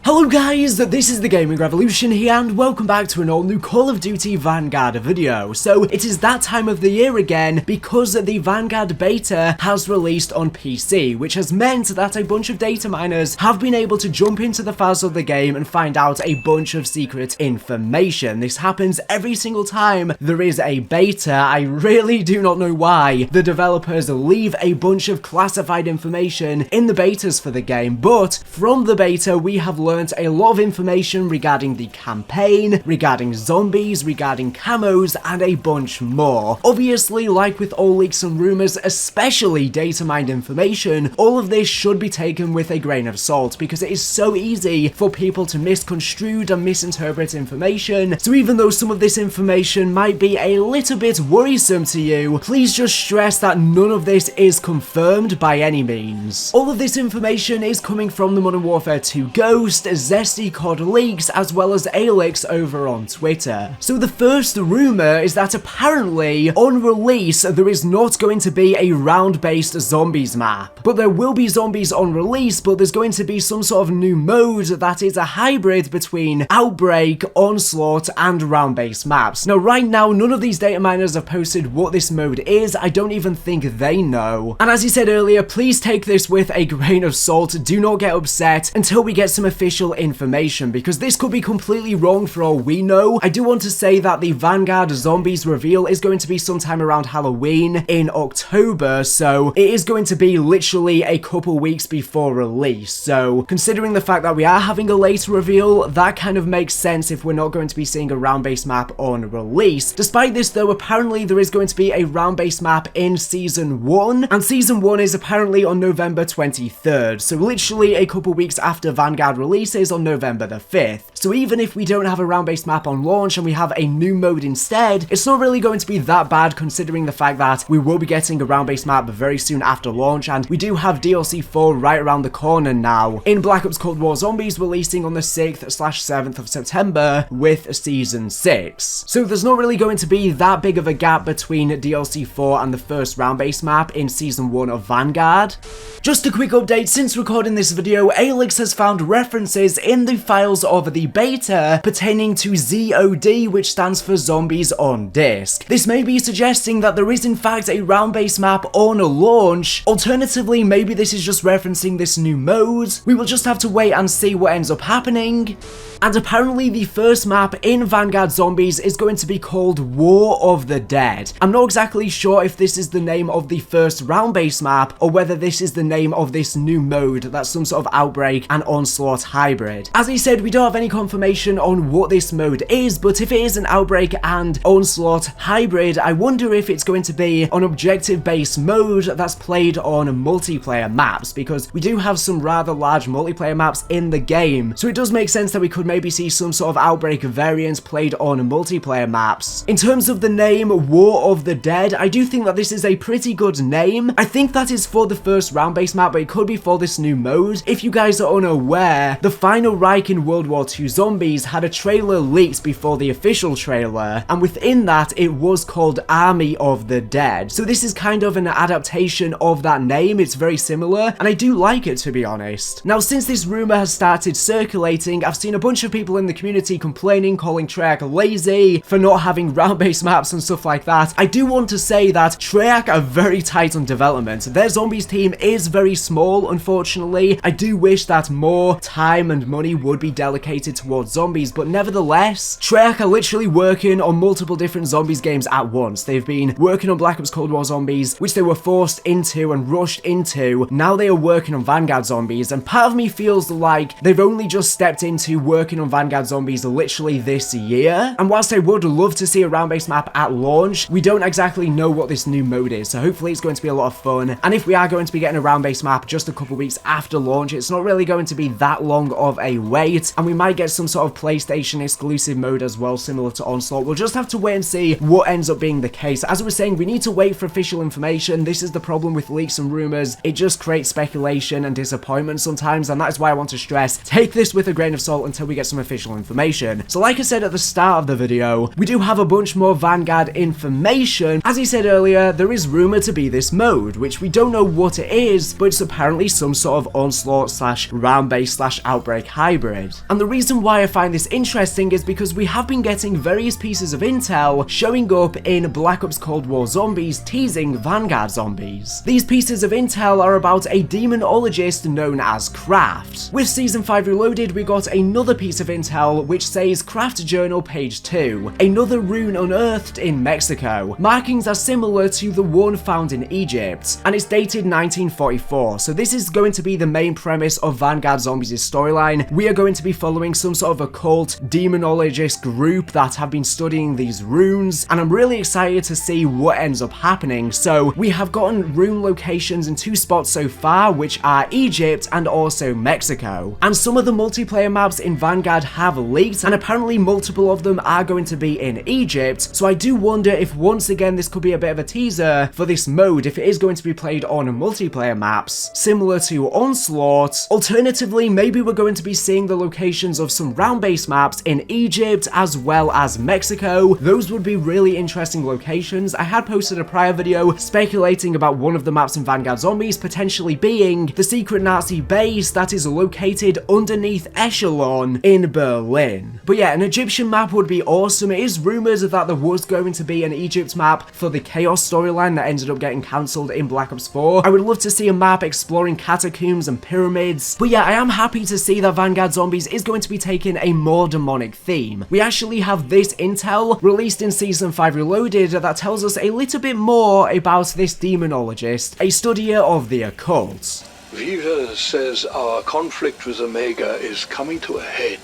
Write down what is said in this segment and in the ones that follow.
Hello guys, this is the Gaming Revolution here and welcome back to an all new Call of Duty Vanguard video. So it is that time of the year again because the Vanguard beta has released on PC, which has meant that a bunch of data miners have been able to jump into the files of the game and find out a bunch of secret information. This happens every single time there is a beta. I really do not know why the developers leave a bunch of classified information in the betas for the game, but from the beta we have learned a lot of information regarding the campaign, regarding zombies, regarding camos, and a bunch more. Obviously, like with all leaks and rumors, especially data mined information, all of this should be taken with a grain of salt because it is so easy for people to misconstrue and misinterpret information. So even though some of this information might be a little bit worrisome to you, please just stress that none of this is confirmed by any means. All of this information is coming from the Modern Warfare 2 Ghost, Zesty COD leaks, as well as Alex over on Twitter. So the first rumor is that apparently on release there is not going to be a round-based zombies map, but there will be zombies on release, but there's going to be some sort of new mode that is a hybrid between Outbreak, Onslaught, and round-based maps. Now right now none of these data miners have posted what this mode is. I don't even think they know. And as he said earlier, please take this with a grain of salt. Do not get upset until we get some official information, because this could be completely wrong for all we know. I do want to say that the Vanguard Zombies reveal is going to be sometime around Halloween in October, so it is going to be literally a couple weeks before release. So considering the fact that we are having a later reveal, that kind of makes sense if we're not going to be seeing a round-based map on release. Despite this though, apparently there is going to be a round-based map in Season 1, and Season 1 is apparently on November 23rd, so literally a couple weeks after Vanguard releases on November the 5th. So even if we don't have a round-based map on launch and we have a new mode instead, it's not really going to be that bad considering the fact that we will be getting a round-based map very soon after launch, and we do have DLC 4 right around the corner now, in Black Ops Cold War Zombies releasing on the 6th/7th of September with Season 6. So there's not really going to be that big of a gap between DLC 4 and the first round-based map in Season 1 of Vanguard. Just a quick update, since recording this video, Alex has found references in the files of the beta pertaining to ZOD, which stands for Zombies on Disk. This may be suggesting that there is in fact a round-based map on launch. Alternatively, maybe this is just referencing this new mode. We will just have to wait and see what ends up happening. And apparently the first map in Vanguard Zombies is going to be called War of the Dead. I'm not exactly sure if this is the name of the first round-based map or whether this is the name of this new mode that's some sort of Outbreak and Onslaught hybrid. As I said, we don't have any confirmation on what this mode is, but if it is an Outbreak and Onslaught hybrid, I wonder if it's going to be an objective-based mode that's played on multiplayer maps, because we do have some rather large multiplayer maps in the game, so it does make sense that we could maybe see some sort of Outbreak variant played on multiplayer maps. In terms of the name War of the Dead, I do think that this is a pretty good name. I think that is for the first round-based map, but it could be for this new mode. If you guys are unaware, the final Reich in World War II Zombies had a trailer leaked before the official trailer, and within that it was called Army of the Dead. So this is kind of an adaptation of that name. It's very similar, and I do like it, to be honest. Now, since this rumor has started circulating, I've seen a bunch of people in the community complaining, calling Treyarch lazy for not having round-based maps and stuff like that. I do want to say that Treyarch are very tight on development. Their zombies team is very small, unfortunately. I do wish that more time and money would be dedicated towards zombies, but nevertheless, Treyarch are literally working on multiple different zombies games at once. They've been working on Black Ops Cold War Zombies, which they were forced into and rushed into. Now they are working on Vanguard Zombies, and part of me feels like they've only just stepped into working on Vanguard Zombies literally this year. And whilst I would love to see a round-based map at launch, we don't exactly know what this new mode is, so hopefully it's going to be a lot of fun. And if we are going to be getting a round-based map just a couple weeks after launch, it's not really going to be that long of a wait, and we might get some sort of PlayStation exclusive mode as well, similar to Onslaught. We'll just have to wait and see what ends up being the case. As I was saying, we need to wait for official information. This is the problem with leaks and rumors. It just creates speculation and disappointment sometimes, and that is why I want to stress, take this with a grain of salt until we we get some official information. So like I said at the start of the video, we do have a bunch more Vanguard information. As he said earlier, there is rumored to be this mode, which we don't know what it is, but it's apparently some sort of onslaught slash round-based slash outbreak hybrid. And the reason why I find this interesting is because we have been getting various pieces of intel showing up in Black Ops Cold War Zombies teasing Vanguard Zombies. These pieces of intel are about a demonologist known as Kraft. With Season 5 Reloaded, we got another piece of intel which says Kraft Journal page 2, another rune unearthed in Mexico. Markings are similar to the one found in Egypt, and it's dated 1944, so this is going to be the main premise of Vanguard Zombies' storyline. We are going to be following some sort of occult demonologist group that have been studying these runes, and I'm really excited to see what ends up happening. So we have gotten rune locations in 2 spots so far, which are Egypt and also Mexico. And some of the multiplayer maps in Vanguard have leaked, and apparently multiple of them are going to be in Egypt, so I do wonder if once again this could be a bit of a teaser for this mode, if it is going to be played on multiplayer maps, similar to Onslaught. Alternatively, maybe we're going to be seeing the locations of some round-based maps in Egypt as well as Mexico. Those would be really interesting locations. I had posted a prior video speculating about one of the maps in Vanguard Zombies potentially being the secret Nazi base that is located underneath Echelon in Berlin. But yeah, an Egyptian map would be awesome. It is rumours that there was going to be an Egypt map for the Chaos storyline that ended up getting cancelled in Black Ops 4. I would love to see a map exploring catacombs and pyramids. But yeah, I am happy to see that Vanguard Zombies is going to be taking a more demonic theme. We actually have this intel released in Season 5 Reloaded that tells us a little bit more about this demonologist, a studier of the occult. Viva says our conflict with Omega is coming to a head.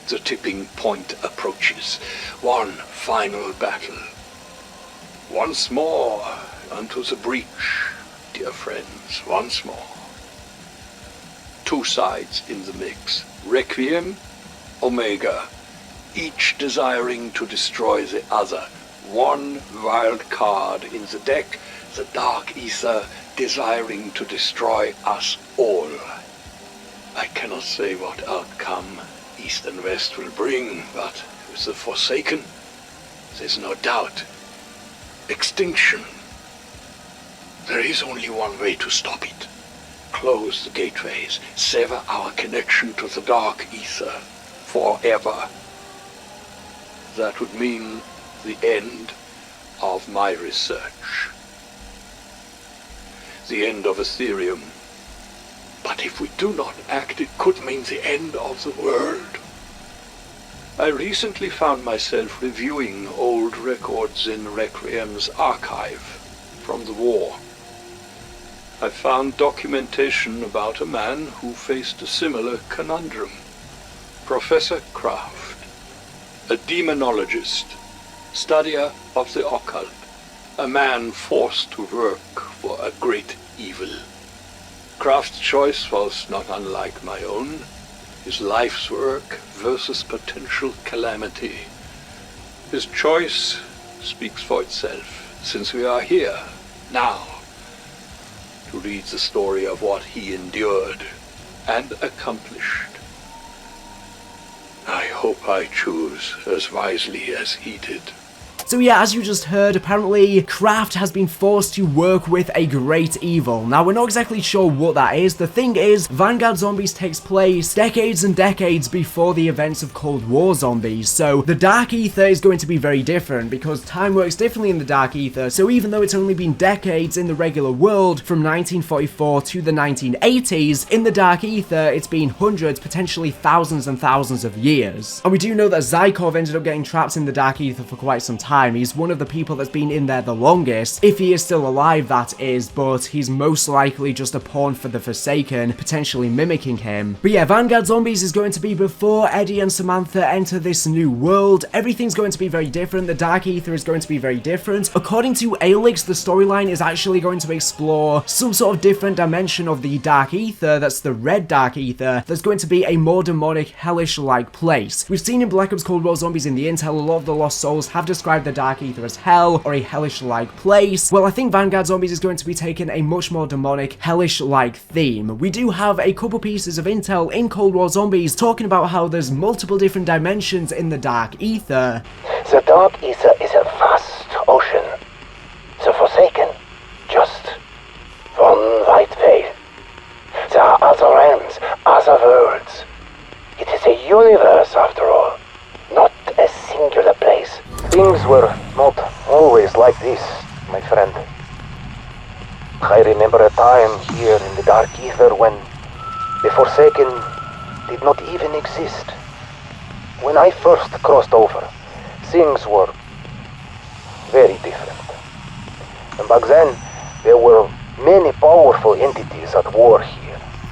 The tipping point approaches. One final battle. Once more unto the breach, dear friends, once more. 2 sides in the mix. Requiem, Omega, each desiring to destroy the other. One wild card in the deck, the Dark Aether desiring to destroy us all. I cannot say what outcome East and West will bring, but with the Forsaken, there's no doubt. Extinction. There is only one way to stop it. Close the gateways, sever our connection to the Dark Aether forever. That would mean the end of my research. The end of Ethereum. But if we do not act, it could mean the end of the world. I recently found myself reviewing old records in Requiem's archive from the war. I found documentation about a man who faced a similar conundrum. Professor Kraft, a demonologist, studier of the occult, a man forced to work for a great evil. Kraft's choice was not unlike my own, his life's work versus potential calamity. His choice speaks for itself, since we are here, now, to read the story of what he endured and accomplished. I hope I choose as wisely as he did. So yeah, as you just heard, apparently Kraft has been forced to work with a great evil. Now, we're not exactly sure what that is. The thing is, Vanguard Zombies takes place decades and decades before the events of Cold War Zombies, so the Dark Aether is going to be very different, because time works differently in the Dark Aether, so even though it's only been decades in the regular world, from 1944 to the 1980s, in the Dark Aether, it's been hundreds, potentially thousands and thousands of years. And we do know that Zykov ended up getting trapped in the Dark Aether for quite some time. He's one of the people that's been in there the longest, if he is still alive that is, but he's most likely just a pawn for the Forsaken, potentially mimicking him. But yeah, Vanguard Zombies is going to be before Eddie and Samantha enter this new world. Everything's going to be very different. The Dark Aether is going to be very different. According to Alex, the storyline is actually going to explore some sort of different dimension of the Dark Aether, that's the red Dark Aether, that's going to be a more demonic, hellish-like place. We've seen in Black Ops Cold War Zombies in the intel, a lot of the Lost Souls have described the Dark Aether as hell or a hellish-like place. Well, I think Vanguard Zombies is going to be taking a much more demonic, hellish-like theme. We do have a couple pieces of intel in Cold War Zombies talking about how there's multiple different dimensions in the Dark Aether. The Dark Aether is a vast ocean. The Forsaken, just one white veil. There are other realms, other worlds. It is a universe after all, not a singular place. Things were not always like this, my friend. I remember a time here in the Dark Aether when the Forsaken did not even exist. When I first crossed over, things were very different. And back then, there were many powerful entities at war here.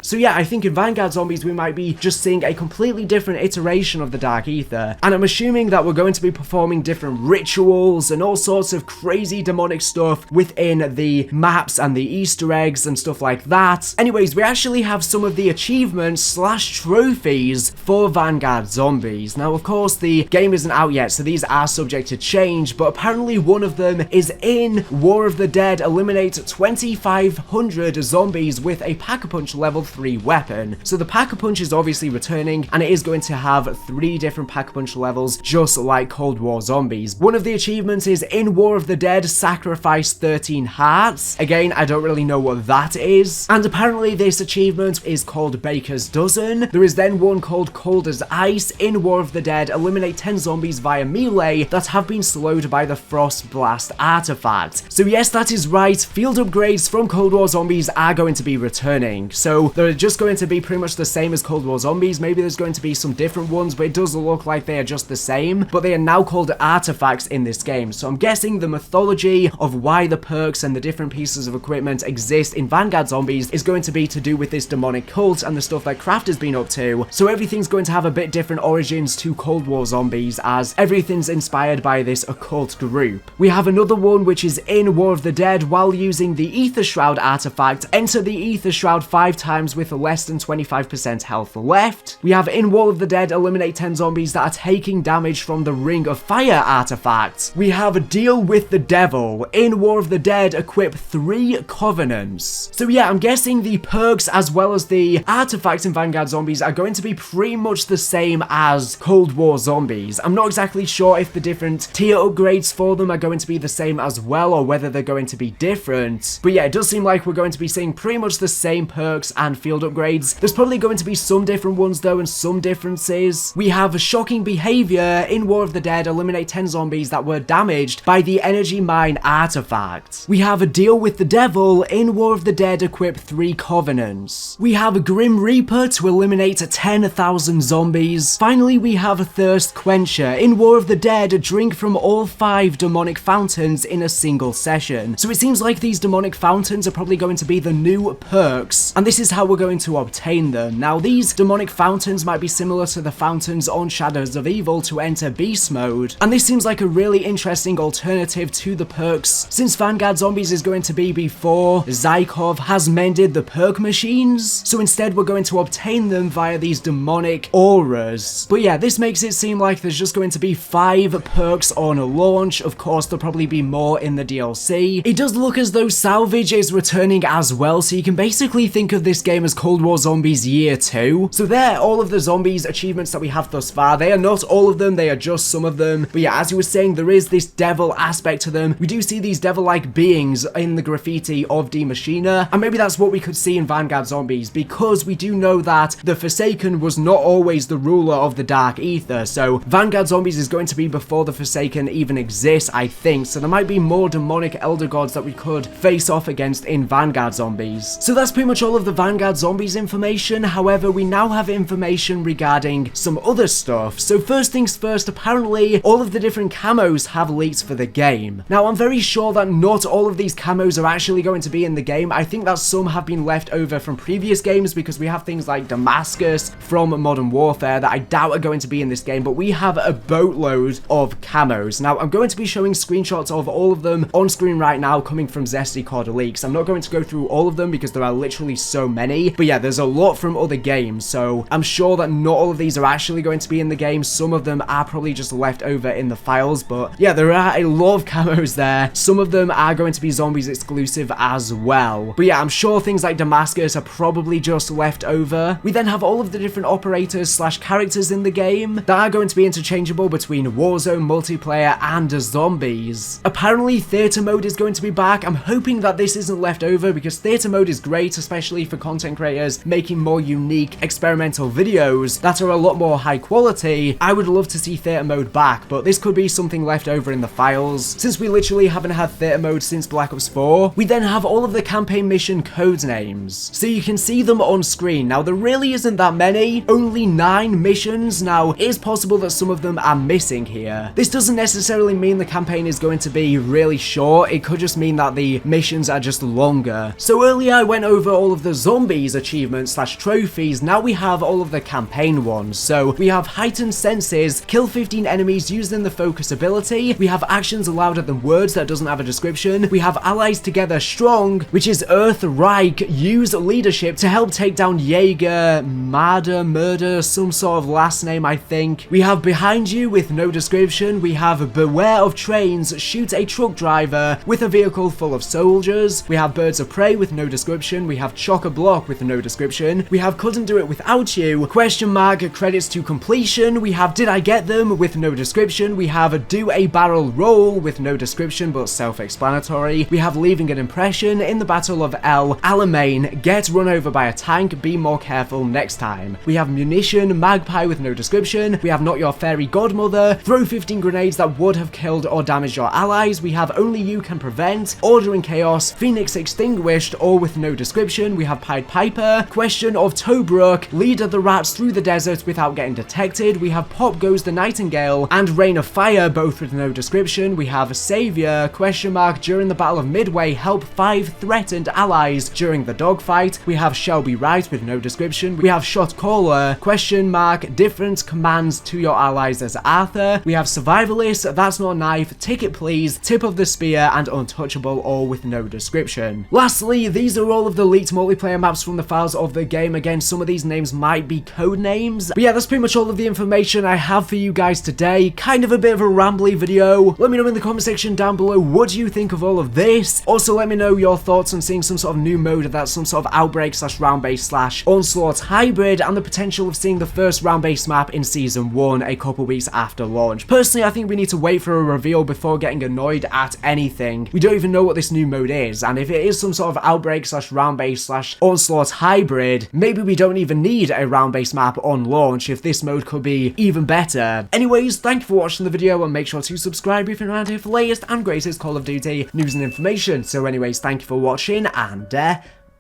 So yeah, I think in Vanguard Zombies we might be just seeing a completely different iteration of the Dark Aether, and I'm assuming that we're going to be performing different rituals and all sorts of crazy demonic stuff within the maps and the Easter eggs and stuff like that. Anyways, we actually have some of the achievements slash trophies for Vanguard Zombies. Now, of course, the game isn't out yet, so these are subject to change, but apparently one of them is in War of the Dead, eliminate 2,500 zombies with a Pack-a-Punch level 3 weapon. So the Pack-a-Punch is obviously returning, and it is going to have 3 different Pack-a-Punch levels, just like Cold War Zombies. One of the achievements is in War of the Dead, sacrifice 13 hearts. Again, I don't really know what that is. And apparently this achievement is called Baker's Dozen. There is then one called Cold as Ice. In War of the Dead, eliminate 10 zombies via melee that have been slowed by the Frost Blast artifact. So yes, that is right. Field upgrades from Cold War Zombies are going to be returning. So they're just going to be pretty much the same as Cold War Zombies. Maybe there's going to be some different ones, but it does look like they are just the same. But they are now called artifacts in this game. So I'm guessing the mythology of why the perks and the different pieces of equipment exist in Vanguard Zombies is going to be to do with this demonic cult and the stuff that Kraft has been up to. So everything's going to have a bit different origins to Cold War Zombies, as everything's inspired by this occult group. We have another one which is in War of the Dead. While using the Aether Shroud artifact, enter the Aether Shroud 5 times with less than 25% health left. We have in War of the Dead, eliminate 10 zombies that are taking damage from the Ring of Fire artifact. We have a deal with the devil. In War of the Dead, equip 3 covenants. So yeah, I'm guessing the perks as well as the artifacts in Vanguard Zombies are going to be pretty much the same as Cold War Zombies. I'm not exactly sure if the different tier upgrades for them are going to be the same as well, or whether they're going to be different. But yeah, it does seem like we're going to be seeing pretty much the same perks and field upgrades. There's probably going to be some different ones though, and some differences. We have a shocking behavior. In War of the Dead, eliminate 10 zombies that were damaged by the energy mine artifact. We have a deal with the devil. In War of the Dead, equip 3 covenants. We have a Grim Reaper to eliminate 10,000 zombies. Finally, we have a thirst quencher. In War of the Dead, drink from all 5 demonic fountains in a single session. So it seems like these demonic fountains are probably going to be the new perks, and this is how we're going to obtain them. Now, these demonic fountains might be similar to the fountains on Shadows of Evil to enter beast mode, and this seems like a really interesting alternative to the perks, since Vanguard Zombies is going to be before Zykov has mended the perk machines. So instead we're going to obtain them via these demonic auras. But yeah, this makes it seem like there's just going to be 5 perks on a launch. Of course, there'll probably be more in the DLC. It does look as though salvage is returning as well, so you can basically think of this game as Cold War Zombies Year 2. So there, all of the zombies achievements that we have thus far. They are not all of them, they are just some of them. But yeah, as you were saying, there is this devil aspect to them. We do see these devil-like beings in the graffiti of Die Maschine, and maybe that's what we could see in Vanguard Zombies, because we do know that the Forsaken was not always the ruler of the Dark Aether. So Vanguard Zombies is going to be before the Forsaken even exists, I think. So there might be more demonic elder gods that we could face off against in Vanguard Zombies. So that's pretty much all of the Vanguard Zombies information. However, we now have information regarding some other stuff. So first things first, apparently all of the different camos have leaked for the game. Now, I'm very sure that not all of these camos are actually going to be in the game. I think that some have been left over from previous games, because we have things like Damascus from Modern Warfare that I doubt are going to be in this game, but we have a boatload of camos. Now, I'm going to be showing screenshots of all of them on screen right now, coming from Zesty COD Leaks. I'm not going to go through all of them because there are literally so many. many, but yeah, there's a lot from other games, so I'm sure that not all of these are actually going to be in the game. Some of them are probably just left over in the files, but yeah, there are a lot of camos there. Some of them are going to be Zombies exclusive as well, but yeah, I'm sure things like Damascus are probably just left over. We then have all of the different operators slash characters in the game that are going to be interchangeable between Warzone, multiplayer, and zombies. Apparently, theater mode is going to be back. I'm hoping that this isn't left over because theater mode is great, especially for content creators making more unique experimental videos that are a lot more high quality. I would love to see theater mode back, but this could be something left over in the files, since we literally haven't had theater mode since Black Ops 4. We then have all of the campaign mission code names, so you can see them on screen. Now, there really isn't that many, only 9 missions. Now, it is possible that some of them are missing here. This doesn't necessarily mean the campaign is going to be really short, it could just mean that the missions are just longer. So earlier I went over all of the zombies achievements slash trophies. Now we have all of the campaign ones. So we have heightened senses, kill 15 enemies using the focus ability. We have actions louder than words that doesn't have a description. We have allies together strong, which is Earth-Reich, use leadership to help take down Jaeger, murder, some sort of last name I think. We have behind you with no description. We have beware of trains, shoot a truck driver with a vehicle full of soldiers. We have birds of prey with no description. We have chock-a-block with no description. We have couldn't do it without you, question mark, credits to completion. We have did I get them with no description. We have do a barrel roll with no description but self-explanatory. We have leaving an impression in the Battle of El Alamein, get run over by a tank, be more careful next time. We have munition, magpie with no description. We have not your fairy godmother, throw 15 grenades that would have killed or damaged your allies. We have only you can prevent, order in chaos, phoenix extinguished, or with no description. We have Pied Piper, question of Tobruk, lead the rats through the desert without getting detected. We have Pop Goes the Nightingale and Rain of Fire, both with no description. We have Savior, question mark, during the Battle of Midway, help 5 threatened allies during the dogfight. We have Shelby Wright with no description. We have Shot Caller, question mark, different commands to your allies as Aether. We have Survivalist, that's not a knife, ticket please, tip of the spear, and Untouchable, all with no description. Lastly, these are all of the leaked multiplayer maps from the files of the game. Again, some of these names might be code names, but yeah, that's pretty much all of the information I have for you guys today. Kind of a bit of a rambly video. Let me know in the comment section down below, what do you think of all of this? Also, let me know your thoughts on seeing some sort of new mode that's some sort of outbreak slash round base slash onslaught hybrid, and the potential of seeing the first round base map in season 1 a couple weeks after launch. Personally, I think we need to wait for a reveal before getting annoyed at anything. We don't even know what this new mode is, and if it is some sort of outbreak slash round base slash onslaught hybrid, maybe we don't even need a round base map on launch if this mode could be even better. Anyways, thank you for watching the video, and make sure to subscribe if you're around here for the latest and greatest Call of Duty news and information. So anyways, thank you for watching, and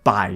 bye.